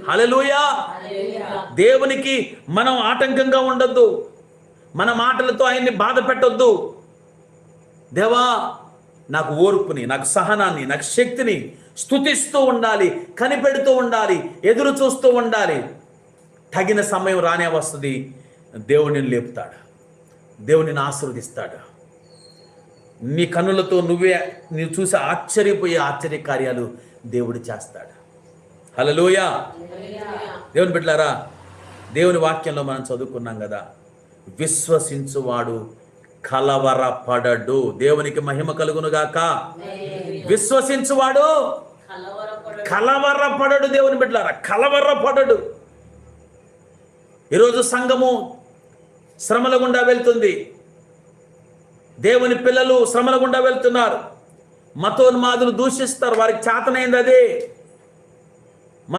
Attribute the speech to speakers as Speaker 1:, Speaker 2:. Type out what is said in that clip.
Speaker 1: హల్లెలూయా. దేవునికి మనం ఆటంకంగా ఉండొద్దు. మన మాటలతో ఆయన్ని బాధ పెట్టొద్దు. దేవా, నాకు ఓర్పుని, నాకు సహనాన్ని, నాకు శక్తిని స్తుతిస్తూ ఉండాలి, కనిపెడుతూ ఉండాలి, ఎదురు చూస్తూ ఉండాలి. తగిన సమయం రానే వస్తుంది. దేవుడిని లేపుతాడు, దేవుడిని ఆశీర్వదిస్తాడు. నీ కన్నులతో నీవు చూసి ఆశ్చర్యపోయే ఆశ్చర్య కార్యాలు దేవుడు చేస్తాడు. హల్లెలూయా. దేవుని బిడ్డలారా, దేవుని వాక్యంలో మనం చదువుకున్నాం కదా, విశ్వసించువాడు కలవరపడడు. దేవునికి మహిమ కలుగునుగాక. విశ్వసించువాడు కలవరపడడు. దేవుని బిడ్డలారా, కలవరపడడు. ఈరోజు సంఘము శ్రమల గుండా వెళ్తుంది. దేవుని పిల్లలు శ్రమల గుండా వెళ్తున్నారు. మతోన్మాదులు దూషిస్తారు, వారికి చేతనైంది అదే.